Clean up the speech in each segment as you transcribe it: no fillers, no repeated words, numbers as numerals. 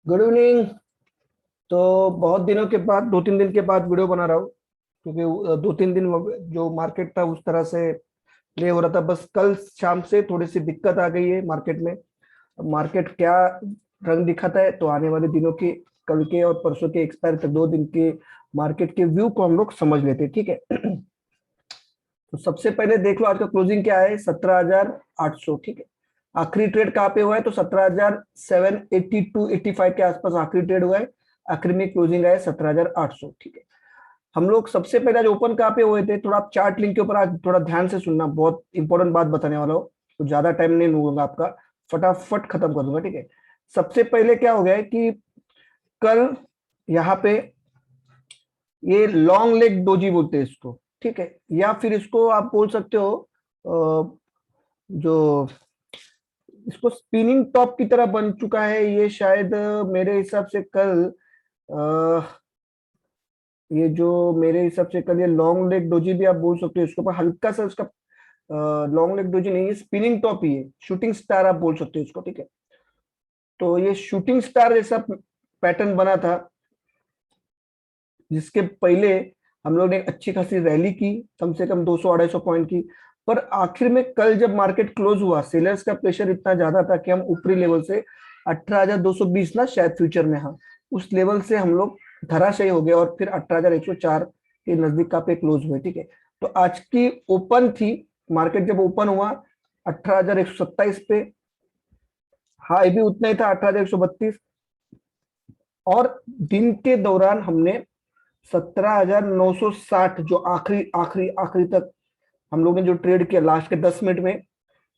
Good evening. तो बहुत दिनों के बाद 2-3 दिन के बाद वीडियो बना रहा हूँ क्योंकि 2-3 दिन जो मार्केट था उस तरह से प्ले हो रहा था। बस कल शाम से थोड़ी सी दिक्कत आ गई है मार्केट में। अब मार्केट क्या रंग दिखाता है तो आने वाले दिनों के, कल के और परसों के एक्सपायर तक 2 दिन के मार्केट के व्यू को हम लोग समझ लेते हैं, ठीक है। तो सबसे पहले देख लो आज का क्लोजिंग क्या है, 17,800, ठीक है। आखिरी ट्रेड कहाँ पे हुआ है तो 17,782-85 के आसपास आखिरी ट्रेड हुआ है। आखिरी में क्लोजिंग आया 17,800, ठीक है। हम लोग सबसे पहले आज ओपन कहाँ पे हुए थे, थोड़ा आप चार्ट लिंक के ऊपर आज थोड़ा ध्यान से सुनना, बहुत इंपॉर्टेंट बात बताने वाला हूँ। तो ज्यादा टाइम नहीं लूंगा आपका, फटाफट खत्म कर दूंगा, ठीक है। सबसे पहले क्या हो गया है कि कल यहाँ पे ये लॉन्ग लेग डोजी बोलते हैं इसको, ठीक है। या फिर इसको आप बोल सकते हो जो इसको स्पिनिंग टॉप की तरह बन चुका है ये शायद, मेरे हिसाब से कल ये जो मेरे हिसाब से कल ये लॉन्ग लेग डोजी भी आप बोल सकते हो इसके ऊपर हल्का सा उसका। लॉन्ग लेग डोजी नहीं है, स्पिनिंग टॉप ही है, शूटिंग स्टार आप बोल सकते हो इसको, ठीक है। तो ये शूटिंग स्टार जैसा पैटर्न बना था जिसके पहले हम लोग ने एक अच्छी खासी रैली की, कम से कम 200-250 पॉइंट की। पर आखिर में कल जब मार्केट क्लोज हुआ, सेलर्स का प्रेशर इतना ज्यादा था कि हम ऊपरी लेवल से 18,220 ना शायद फ्यूचर में, हाँ, उस लेवल से हम लोग धराशायी हो गए और फिर 18,104 के नजदीक का पे क्लोज हुए, ठीक है। तो आज की ओपन थी, मार्केट जब ओपन हुआ 18,127 पे, हाई भी उतना ही था 18,132। और दिन के दौरान हमने 17,960 जो आखिरी आखिरी आखिरी तक हम लोग ने जो ट्रेड किया लास्ट के 10 मिनट में,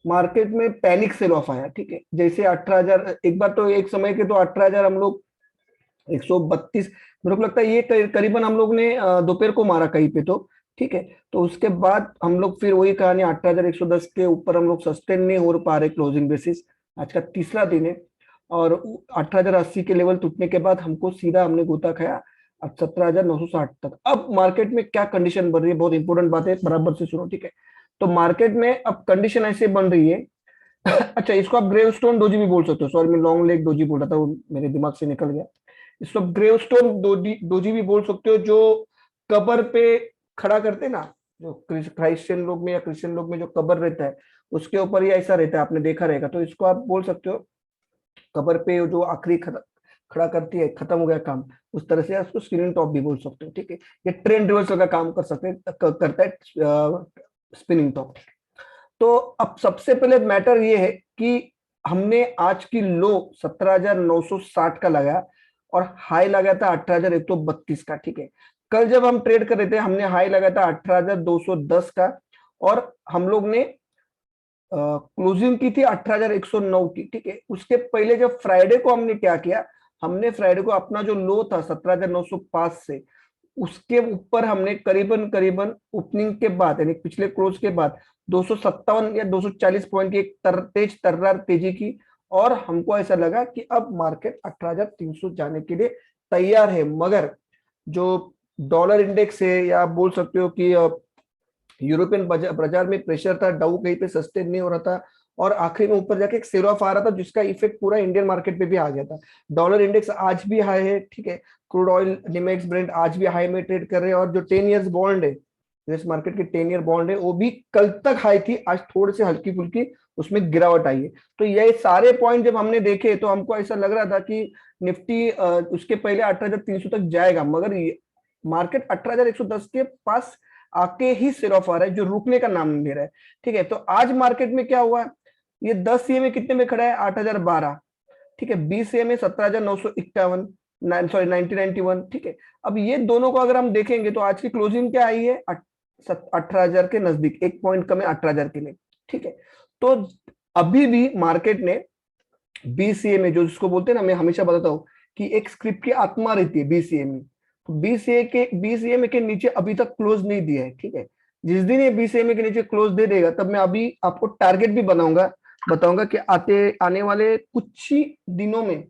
मार्केट में पैनिक सेल ऑफ आया, ठीक है। जैसे 18,000 एक बार तो एक समय के तो 18,000 हम लोग 132, मेरे को लगता है ये करीबन हम लोग ने दोपहर को मारा कहीं पे तो, ठीक है। तो उसके बाद हम लोग फिर वही कहानी 18,110 के ऊपर हम लोग सस्टेन नहीं हो पा रहे क्लोजिंग बेसिस। आज का तीसरा दिन है और 18,080 के लेवल टूटने के बाद हमको सीधा हमने गोता खाया अब 17,960 तक। अब मार्केट में क्या कंडीशन बन रही है, बहुत इंपॉर्टेंट बात है, बराबर से सुनो, ठीक है। तो मार्केट में अब कंडीशन ऐसे बन रही है अच्छा, इसको आप ग्रेवस्टोन डोजी भी बोल सकते हो, सॉरी मैं लॉन्ग लेग डोजी बोल रहा था, वो मेरे दिमाग से निकल गया। इसको ग्रेवस्टोन डोजी डोजी भी बोल सकते हो, जो कबर पे खड़ा करते हैं ना, जो क्राइश्चियन लोग में या क्रिश्चियन लोग में जो कबर रहता है उसके ऊपर ही ऐसा रहता है, आपने देखा रहेगा। तो इसको आप बोल सकते हो कबर पे जो आखिरी खड़ा करती है, खत्म हो गया काम, उस तरह से उसको स्क्रीन टॉप भी बोल सकते हो, ठीक है। ये ट्रेंड रिवर्सल का काम कर सकते करता है स्पिनिंग टॉप। तो अब सबसे पहले मैटर ये है कि हमने आज की लो 17,960 का लगाया और हाई लगाया था 18,132 का, ठीक है। कल जब हम ट्रेड कर रहे थे हमने हाई लगाया था 18,210 का और हम लोग ने क्लोजिंग की थी 18,109 की, ठीक है। उसके पहले जब फ्राइडे को हमने क्या किया, हमने फ्राइडे को अपना जो लो था 17,905 से उसके ऊपर हमने करीबन करीबन ओपनिंग के बाद यानी पिछले क्लोज के बाद 257 या 240 पॉइंट की एक तेज तर्रार तेजी की। और हमको ऐसा लगा कि अब मार्केट 18,300 जाने के लिए तैयार है। मगर जो डॉलर इंडेक्स है या आप बोल सकते हो कि यूरोपियन बाजार में प्रेशर था, डाउ कहीं पे सस्टेन नहीं हो रहा था और आखिरी में ऊपर जाके एक सेल ऑफ आ रहा था जिसका इफेक्ट पूरा इंडियन मार्केट पे भी आ गया था। डॉलर इंडेक्स आज भी हाई है, ठीक है। क्रूड ऑयल निमेक्स ब्रेंट आज भी हाई में ट्रेड कर रहे हैं और जो 10 ईयर्स बॉन्ड है, यूएस मार्केट के 10 ईयर बॉन्ड है, वो भी कल तक हाई थी, आज थोड़ी सी हल्की फुल्की उसमें गिरावट आई है। तो ये सारे पॉइंट जब हमने देखे तो हमको ऐसा लग रहा था कि निफ्टी उसके पहले 18,300 तक जाएगा, मगर मार्केट 18,110 के पास आके ही सिर ऑफ आ रहा है, जो रुकने का नाम नहीं ले रहा है, ठीक है। तो आज मार्केट में क्या हुआ, ये 10 सीए में कितने में खड़ा है, 8,012, ठीक है। 20 सीए में 17,951, सॉरी 1991, ठीक है। अब ये दोनों को अगर हम देखेंगे तो आज की क्लोजिंग क्या आई है, 18,000 के नजदीक, एक पॉइंट कम है 18,000 के लिए, ठीक है। तो अभी भी मार्केट ने बीसीए में, जो जिसको बोलते हैं ना, मैं हमेशा बताता हूँ कि एक स्क्रिप्ट की आत्मा रहती है बीसीए में, तो बीसीए में के नीचे अभी तक क्लोज नहीं दिया है, ठीक है। जिस दिन ये बीसीए में के नीचे क्लोज दे देगा तब मैं अभी आपको टारगेट भी बनाऊंगा, बताऊंगा कि आने वाले कुछ ही दिनों में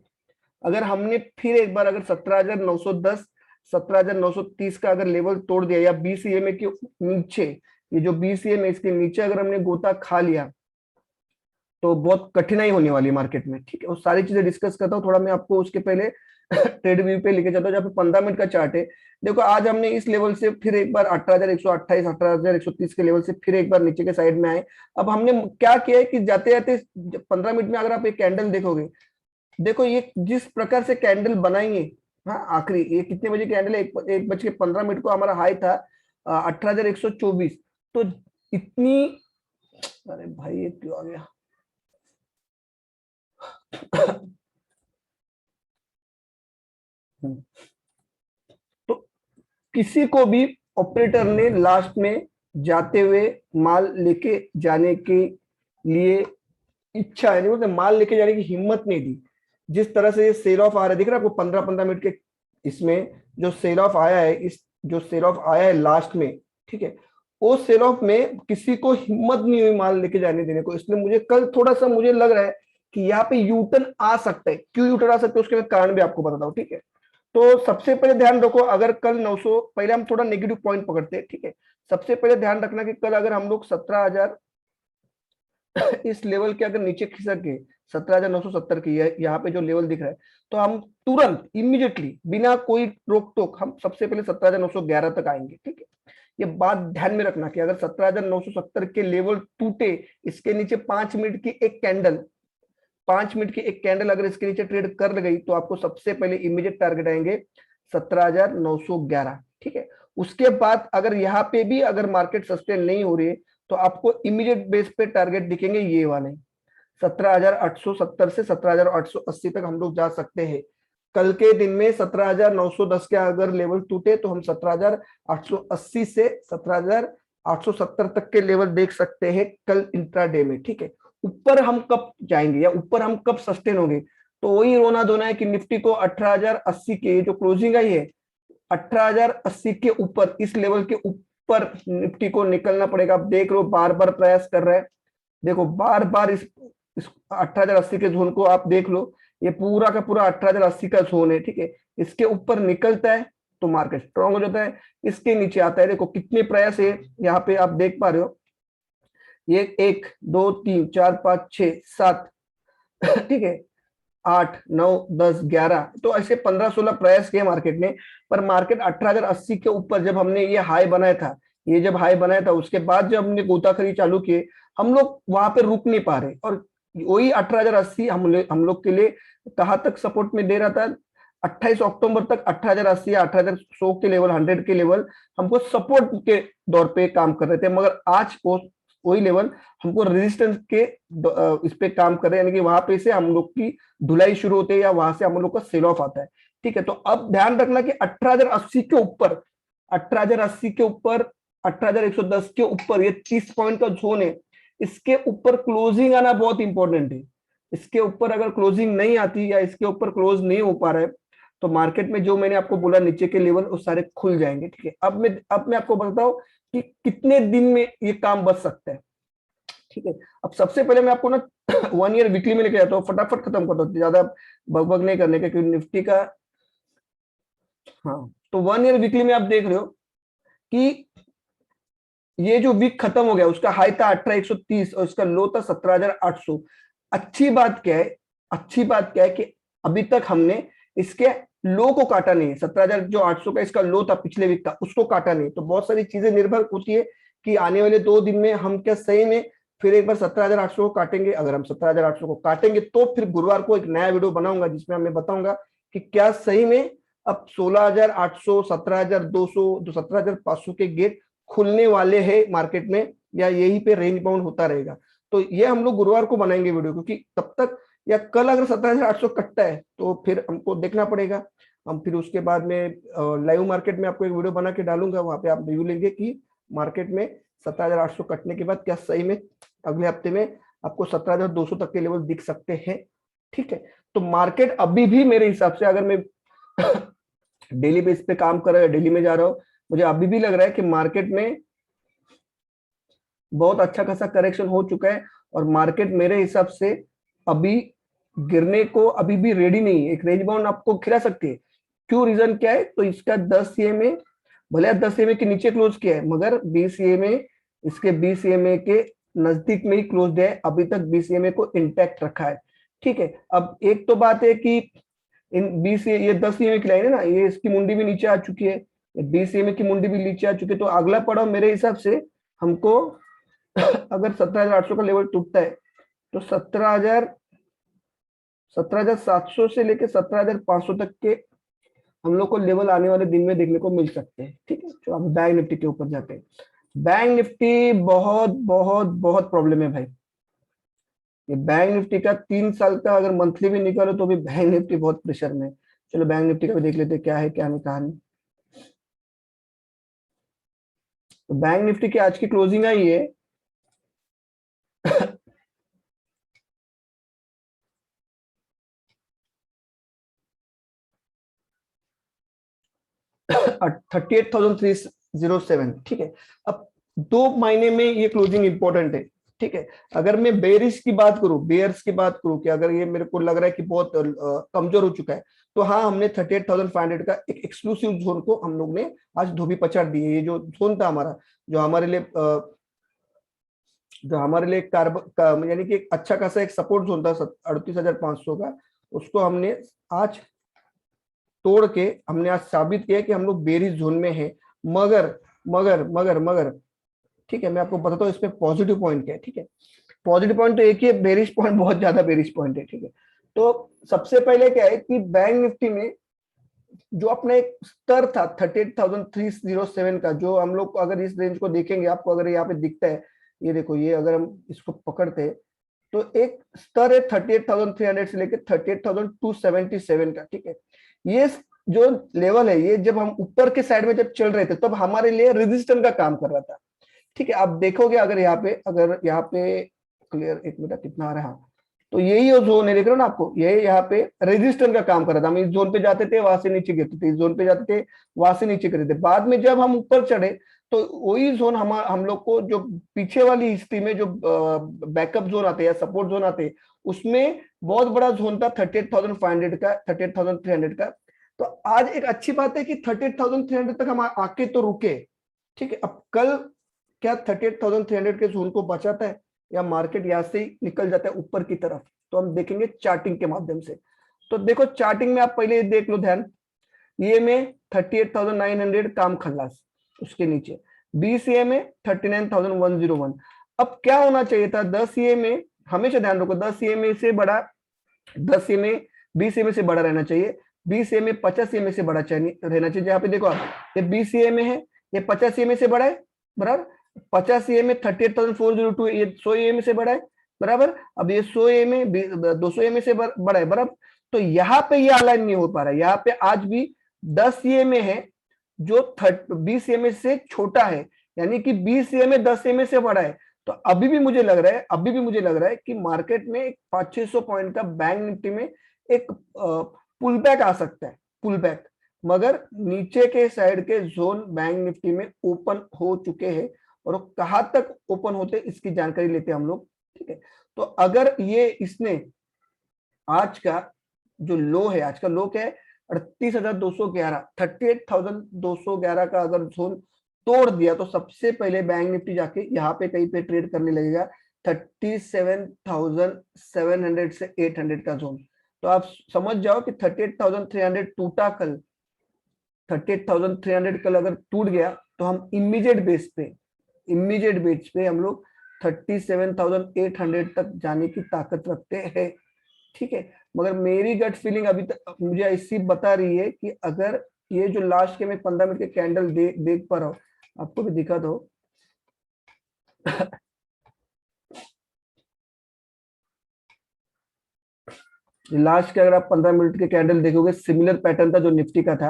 अगर हमने फिर एक बार अगर 17,910 17,930 का अगर लेवल तोड़ दिया या बीसीए में के नीचे, ये जो बीसीए में इसके नीचे अगर हमने गोता खा लिया तो बहुत कठिनाई होने वाली है मार्केट में, ठीक है। वो सारी चीजें डिस्कस करता हूँ थोड़ा मैं आपको, उसके पहले ट्रेड व्यू पे लेके चलता हूँ, जहाँ पे 15 मिनट का चार्ट है। देखो आज हमने इस लेवल से फिर एक बार 18,128 18,130 के लेवल से फिर एक बार नीचे के साइड में आए। अब हमने क्या किया है कि जाते जाते 15 मिनट में अगर आप एक कैंडल देखोगे, देखो ये जिस प्रकार से कैंडल बनाएंगे, हाँ आखिरी ये कितने बजे कैंडल है, 1:15 को हमारा हाई था 18,124। तो इतनी, अरे भाई ये क्यों आ गया तो किसी को भी ऑपरेटर ने लास्ट में जाते हुए माल लेके जाने के लिए इच्छा है, नहीं बोलते माल लेके जाने की हिम्मत नहीं दी। जिस तरह से ये सेल ऑफ आ रहा है, दिख रहा है आपको 15-15 मिनट के इसमें जो सेल ऑफ आया है, इस जो सेल ऑफ आया है लास्ट में, ठीक है, वो सेल ऑफ में किसी को हिम्मत नहीं हुई माल लेके जाने देने को। इसलिए मुझे कल थोड़ा सा मुझे लग रहा है कि यहाँ पे यूटर्न आ सकता है। क्यों यूटर्न आ सकता है उसके मैं कारण भी आपको बताता हूँ, ठीक है। तो सबसे पहले ध्यान रखो, अगर कल 900, पहले हम थोड़ा नेगेटिव पॉइंट पकड़ते हैं, ठीक है। सबसे पहले ध्यान रखना कि कल अगर हम लोग 17,000 इस लेवल के अगर नीचे खिसक गए, 17,970 की यहाँ पे जो लेवल दिख रहा है, तो हम तुरंत इमीडिएटली बिना कोई रोक टोक हम सबसे पहले 17,911 तक आएंगे, ठीक है। ये बात ध्यान में रखना कि अगर 17,970 के लेवल टूटे, इसके नीचे 5 मिनट की एक कैंडल, 5 मिनट की एक कैंडल अगर इसके नीचे ट्रेड कर गई, तो आपको सबसे पहले इमीडिएट टारगेट आएंगे 17,911, ठीक है। उसके बाद अगर यहाँ पे भी अगर मार्केट सस्टेन नहीं हो रही है, तो आपको इमीडिएट बेस पे टारगेट दिखेंगे ये वाले 17,870 से 17,880 तक हम लोग जा सकते हैं। कल के दिन में 17,910 के अगर लेवल टूटे, तो हम 17,880 से 17,870 तक के लेवल देख सकते हैं कल इंट्राडे में, ठीक है। ऊपर हम कब जाएंगे या ऊपर हम कब सस्टेन होंगे, तो वही रोना धोना है कि निफ्टी को 18,080 के जो क्लोजिंग आई है, 18,080 के ऊपर, इस लेवल के ऊपर निफ्टी को निकलना पड़ेगा। आप देख लो बार बार प्रयास कर रहा है, देखो बार बार इस 18,080 के जोन को आप देख लो, ये पूरा का पूरा 18,080 का जोन है, ठीक है। इसके ऊपर निकलता है तो मार्केट स्ट्रांग हो जाता है, इसके नीचे आता है, देखो कितने प्रयास है यहाँ पे आप देख पा रहे हो, ये 1 2 3 4 5 6 7 ठीक है, 8 9 10 11, तो ऐसे 15-16 प्रयास किए मार्केट ने। पर मार्केट 18,080 के ऊपर जब हमने ये हाई बनाया था, ये जब हाई बनाया था उसके बाद जब हमने गोताखोरी चालू किए, हम लोग वहां पे रुक नहीं पा रहे। और वही 18,080 हम लोग के लिए कहाँ तक सपोर्ट में दे रहा था, 28 अक्टूबर तक 18,080 या 18,100 के लेवल, 100 के लेवल हमको सपोर्ट के दौर पे काम कर रहे थे। मगर आज वो वही लेवल हमको रेजिस्टेंस के इस पे काम कर रहे हैं, यानी कि वहां पे से हम लोग की धुलाई शुरू होती है या वहां से हम लोग का सेल ऑफ आता है, ठीक है। तो अब ध्यान रखना कि 18,080 के ऊपर, 18,080 के ऊपर, 18,110 के ऊपर, ये 30 पॉइंट का जोन है, इसके ऊपर क्लोजिंग आना बहुत इंपॉर्टेंट है। इसके ऊपर अगर क्लोजिंग नहीं आती या इसके ऊपर क्लोज नहीं हो पा रहा है, तो मार्केट में जो मैंने आपको बोला नीचे के लेवल वो सारे खुल जाएंगे, ठीक है। अब मैं आपको बताता हूँ कि कितने दिन में ये काम बच सकता है, ठीक है। अब सबसे पहले मैं आपको ना 1 ईयर वीकली में लेके जाता हूँ, फटाफट खत्म कर दो, ज्यादा बकबक नहीं करने का, क्योंकि निफ्टी का, हाँ। तो 1 ईयर वीकली में आप देख रहे हो कि ये जो वीक खत्म हो गया, उसका हाई था 18,130 और इसका लो था 17,800। अच्छी बात क्या है, अच्छी बात क्या है कि अभी तक हमने इसके लो को काटा नहीं है। 17,800 का इसका लो था पिछले वीक का, उसको काटा नहीं। तो बहुत सारी चीजें निर्भर होती है कि आने वाले 2 दिन में हम क्या सही में फिर एक बार 17,800 को काटेंगे। अगर हम 17,800 को काटेंगे तो फिर गुरुवार को एक नया वीडियो बनाऊंगा जिसमें मैं बताऊंगा कि क्या सही में अब 16,800, 17,200, 17,500 के गेट खुलने वाले हैं मार्केट में, या यही पे रेंज बाउंड होता रहेगा। तो ये हम लोग गुरुवार को बनाएंगे वीडियो, क्योंकि तब तक या कल अगर 17,800 कटता है तो फिर हमको देखना पड़ेगा। हम फिर उसके बाद में लाइव मार्केट में आपको एक वीडियो बना के डालूंगा, वहां पे आप रिव्यू लेंगे कि मार्केट में 17,800 कटने के बाद क्या सही में अगले हफ्ते में आपको 17,200 तक के लेवल दिख सकते हैं, ठीक है। तो मार्केट अभी भी मेरे हिसाब से, अगर मैं डेली बेस पे काम कर रहा है, डेली में जा रहा हूँ, मुझे अभी भी लग रहा है कि मार्केट में बहुत अच्छा खासा करेक्शन हो चुका है और मार्केट मेरे हिसाब से अभी गिरने को अभी भी रेडी नहीं है। एक रेंज बाउंड आपको खिला सकती है। क्यों, रीजन क्या है, तो इसका 10 EMA, भले 10 EMA के नीचे क्लोज किया है, मगर 20 EMA, इसके 20 EMA के नजदीक में ही क्लोज है, अभी तक बीसीएमए को इंटैक्ट रखा है। ठीक है, अब एक तो बात है कि इन 20 ये 10 ईएमए की लाइन है ना, ये इसकी मुंडी भी नीचे आ चुकी है, 20 ईएमए की मुंडी भी नीचे आ चुकी है। तो अगला पड़ाव मेरे हिसाब से हमको अगर 17,800 का लेवल टूटता है तो 17,700 से लेके 17,500 तक के हम लोग को लेवल आने वाले दिन में देखने को मिल सकते हैं। ठीक है, तो अब बैंक निफ्टी के ऊपर जाते हैं। बैंक निफ्टी बहुत बहुत बहुत प्रॉब्लम है भाई। ये बैंक निफ्टी का 3 साल का अगर मंथली भी निकालो तो भी बैंक निफ्टी बहुत प्रेशर में है। चलो बैंक निफ्टी का भी देख लेते हैं क्या है क्या नहीं कहानी। तो बैंक निफ्टी की आज की क्लोजिंग आई है 38,307। ठीक है, अब 2 महीने में ये क्लोजिंग इंपॉर्टेंट है। ठीक है, अगर मैं बेयर्स की बात करूं कि अगर ये मेरे को लग रहा है कि बहुत कमजोर हो चुका है, तो हाँ, हमने 38,500 का एक एक्सक्लूसिव जोन को हम लोग ने आज धोबी पछाड़ दी है। ये जो जोन था हमारा, जो हमारे लिए यानी कि एक अच्छा खासा एक सपोर्ट जोन था 38,500 का, उसको हमने आज तोड़ के हमने आज साबित किया कि हम लोग बेरिश जोन में हैं। मगर मगर मगर मगर ठीक है, मैं आपको बताता हूँ इसमें पॉजिटिव पॉइंट क्या है। ठीक है, पॉजिटिव पॉइंट तो एक ही है, बेरिश पॉइंट बहुत ज्यादा बेरिश पॉइंट है। ठीक है, तो सबसे पहले क्या है कि बैंक निफ्टी में जो अपना एक स्तर था 38,307 का, जो हम लोग अगर इस रेंज को देखेंगे, आपको अगर यहाँ पे दिखता है, ये देखो, ये अगर हम इसको पकड़ते हैं तो एक स्तर है 38,300 से लेकर 38,277 का। ठीक है, ये जो लेवल है, ये जब हम ऊपर के साइड में जब चल रहे थे तब हमारे लिए रेजिस्टेंस का काम कर रहा था। ठीक है, आप देखोगे अगर यहाँ पे क्लियर, एक मिनट कितना आ रहा है, हाँ, तो यही वो जोन है, देख रहे हो ना आपको, ये यहाँ पे रेजिस्टेंस का काम कर रहा था। हम इस जोन पे जाते थे, वहां से नीचे गिरते थे, इस जोन पे जाते थे, वहां से नीचे गिरते थे। बाद में जब हम ऊपर चढ़े तो वही जोन हम लोग को, जो पीछे वाली हिस्ट्री में जो बैकअप जोन आते हैं या सपोर्ट जोन आते हैं, उसमें बहुत बड़ा जोन था 38,500 का, 38,300 का। तो आज एक अच्छी बात है कि 38,300 तक हम आके तो रुके। ठीक है, अब कल क्या 38,300 के जोन को बचाता है या मार्केट यहां से ही निकल जाता है ऊपर की तरफ, तो हम देखेंगे चार्टिंग के माध्यम से। तो देखो चार्टिंग में आप पहले देख लो ध्यान, ये में 38,900 काम खल्लास, उसके नीचे बीसीए में 39,101। अब क्या होना चाहिए था 10 ये में, हमेशा ध्यान रखो 10 ये में से बड़ा, 10 ये में 20 में से बड़ा रहना चाहिए, 20 में 50 में से बड़ा रहना चाहिए। यहाँ पे देखो आप, ये 20 में है, ये 50 में से बड़ा है, बराबर। 50 में 38,402, ये 100 में से बड़ा है, बराबर। अब ये 100 में 200 में से बड़ा है, बराबर। तो यहाँ पे ये अलाइन नहीं हो पा रहा है, यहाँ पे आज भी 10 में है जो 20 में से छोटा है, यानी कि 20 में 10 में से बड़ा है। तो अभी भी मुझे लग रहा है कि मार्केट में 500-600 पॉइंट का बैंक निफ्टी में एक पुल बैक आ सकता है, पुल बैक। मगर नीचे के साइड के जोन बैंक निफ्टी में ओपन हो चुके हैं, और कहां तक ओपन होते इसकी जानकारी लेते हैं हम लोग। ठीक है, तो अगर ये इसने आज का जो लो है, आज का लो क्या है 38,211, 38,211 का अगर जोन तोड़ दिया तो सबसे पहले बैंक निफ्टी जाके यहाँ पे कहीं पे ट्रेड करने लगेगा 37,700 से 800 का जोन। तो आप समझ जाओ कि 38,300 टूटा कल, 38,300 कल अगर टूट गया तो हम इमीडिएट बेस पे हम लोग 37,800 तक जाने की ताकत रखते हैं। ठीक है, मगर मेरी गट फीलिंग अभी तक मुझे ऐसी बता रही है कि अगर ये जो लास्ट के मैं 15 मिनट के कैंडल देख पा रहा हूं, आपको भी दिखा दो लास्ट के अगर आप 15 मिनट के कैंडल देखोगे, सिमिलर पैटर्न था जो निफ्टी का था।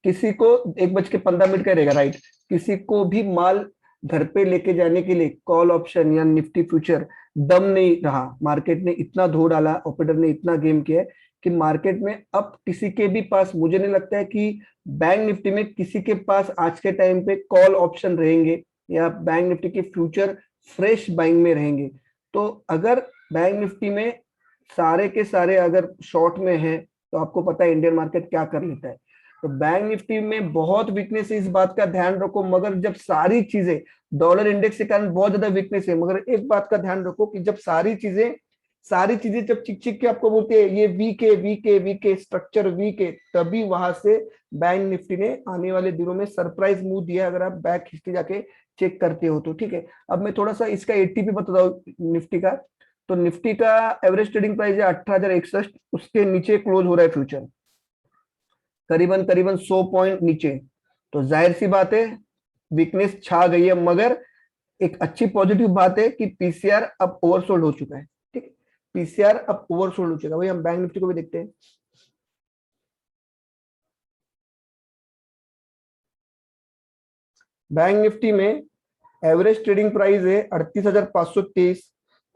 किसी को 1:15 का रहेगा, राइट। किसी को भी माल घर पे लेके जाने के लिए कॉल ऑप्शन या निफ्टी फ्यूचर दम नहीं रहा। मार्केट ने इतना धो डाला, ऑपरेटर ने इतना गेम किया कि मार्केट में अब किसी के भी पास, मुझे नहीं लगता है कि बैंक निफ्टी में किसी के पास आज के टाइम पे कॉल ऑप्शन रहेंगे या बैंक निफ्टी के फ्यूचर फ्रेश बाइंग में रहेंगे। तो अगर बैंक निफ्टी में सारे के सारे अगर शॉर्ट में है, तो आपको पता है इंडियन मार्केट क्या कर लेता है। तो बैंक निफ्टी में बहुत वीकनेस है, इस बात का ध्यान रखो। मगर जब सारी चीजें, डॉलर इंडेक्स के कारण बहुत ज्यादा वीकनेस है, मगर एक बात का ध्यान रखो कि जब सारी चीजें जब चिक चिक के आपको बोलते हैं ये वीक है, वीक है, वीक है, स्ट्रक्चर वीक है, तभी वहां से बैंक निफ्टी ने आने वाले दिनों में सरप्राइज मूव दिया, अगर आप बैक हिस्ट्री जाके चेक करते हो तो। ठीक है, अब मैं थोड़ा सा इसका एटीपी बता दूं निफ्टी का। तो निफ्टी का एवरेज ट्रेडिंग प्राइस है 18,061, उसके नीचे क्लोज हो रहा है फ्यूचर, करीबन करीबन 100 पॉइंट नीचे। तो जाहिर सी बात है वीकनेस छा गई है, मगर एक अच्छी पॉजिटिव बात है कि पीसीआर अब ओवरसोल्ड हो चुका है। ठीक है, पीसीआर अब ओवरसोल्ड हो चुका है। वही हम बैंक निफ्टी को भी देखते हैं। बैंक निफ्टी में एवरेज ट्रेडिंग प्राइस है 38,523,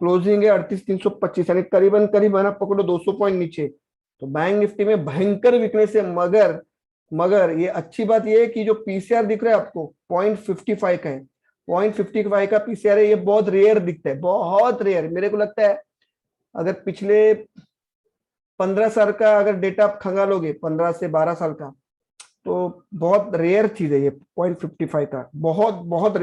क्लोजिंग है 38,325, यानी करीबन करीबन आप पकड़ो 200 पॉइंट नीचे। तो बैंक निफ्टी में भयंकर वीकनेस है, मगर मगर ये अच्छी बात ये है कि जो पीसीआर दिख रहा है आपको 0.55 का है, 0.55 का पीसीआर है। ये बहुत रेयर दिखता है, बहुत रेयर। मेरे को लगता है अगर पिछले 15 साल का अगर डेटा आप खंगालोगे, 15 से 12 साल का, तो बहुत रेयर चीज है ये 0.55 का, बहुत बहुत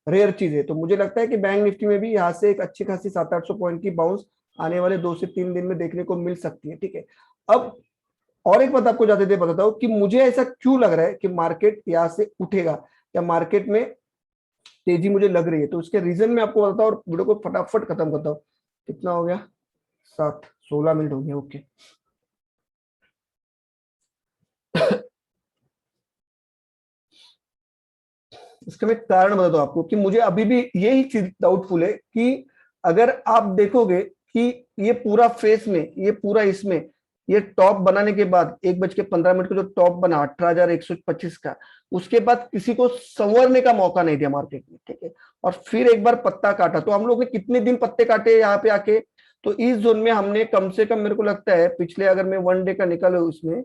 रेयर चीज है। तो मुझे लगता है कि बैंक निफ्टी में भी यहाँ से एक अच्छी खासी 700-800 पॉइंट की बाउंस आने वाले 2 से 3 दिन में देखने को मिल सकती है। ठीक है, अब और एक बात आपको जाते थे बताता हूँ कि मुझे ऐसा क्यों लग रहा है कि मार्केट यहाँ से उठेगा, या मार्केट में तेजी मुझे लग रही है। तो उसके रीजन में आपको बताता हूँ और वीडियो को फटाफट खत्म करता हूँ। कितना हो गया? 7-16 मिनट हो गया। ओके, इसका मैं कारण बताता हूँ आपको कि मुझे अभी भी यही चीज डाउटफुल है कि अगर आप देखोगे कि ये पूरा फेस में, ये पूरा इसमें, ये टॉप बनाने के बाद 1:15 का जो टॉप बना 18,125 का, उसके बाद किसी को संवरने का मौका नहीं दिया मार्केट में। ठीक है, और फिर एक बार पत्ता काटा। तो हम लोग ने कितने दिन पत्ते काटे यहाँ पे आके? तो इस जोन में हमने कम से कम, मेरे को लगता है पिछले, अगर मैं वन डे का निकालू उसमें,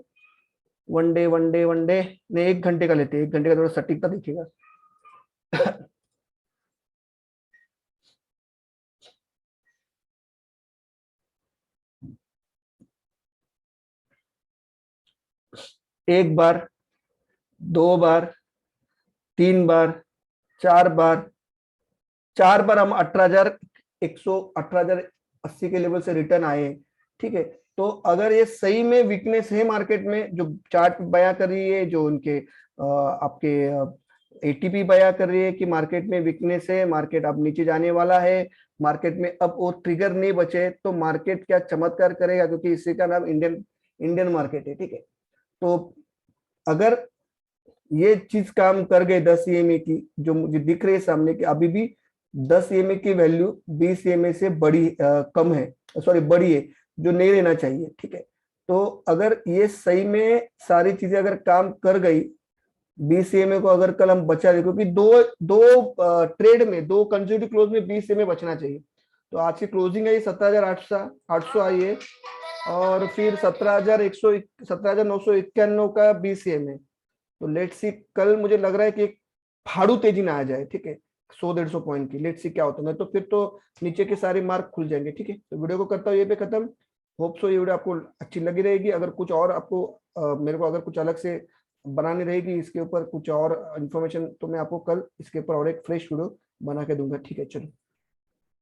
वन डे ने 1 घंटे का लेते हैं, 1 घंटे का थोड़ा सटीकता दिखेगा। एक बार, 2 बार, 3 बार, 4 बार, 4 बार हम 18,080 के लेवल से रिटर्न आए हैं। ठीक है, तो अगर ये सही में वीकनेस है मार्केट में, जो चार्ट बयां कर रही है, जो उनके आपके एटीपी बयां कर रही है कि मार्केट में वीकनेस है, मार्केट अब नीचे जाने वाला है, मार्केट में अब वो ट्रिगर नहीं बचे, तो मार्केट क्या चमत्कार करेगा, क्योंकि इसी का नाम इंडियन इंडियन मार्केट है। ठीक है, तो अगर ये चीज काम कर गए 10 EMA की, जो मुझे दिख रही है सामने, कि अभी भी 10 EMA की वैल्यू 20 EMA से कम है, सॉरी बड़ी है, जो नहीं रहना चाहिए। ठीक है, तो अगर ये सही में सारी चीजें अगर काम कर गई, 20 EMA को अगर कल हम बचा दे, क्योंकि दो दो ट्रेड में, दो कंसेक्यूटिव क्लोज में 20 EMA बचना चाहिए। तो आज की क्लोजिंग आई 17,800 आई है, और फिर 17,991 का 20 EMA। तो लेट्स सी, कल मुझे लग रहा है कि एक फाड़ू तेजी ना आ जाए। ठीक है, 100-150 पॉइंट की, लेट्स सी क्या होता है। तो फिर तो नीचे के सारे मार्क खुल जाएंगे। ठीक है, तो वीडियो को करता हूँ ये पे खत्म। होप सो ये वीडियो आपको अच्छी लगी रहेगी। अगर कुछ और आपको मेरे को अगर कुछ अलग से बनानी रहेगी इसके ऊपर कुछ और इन्फॉर्मेशन, तो मैं आपको कल इसके ऊपर और एक फ्रेश वीडियो बना के दूंगा। ठीक है, चलो।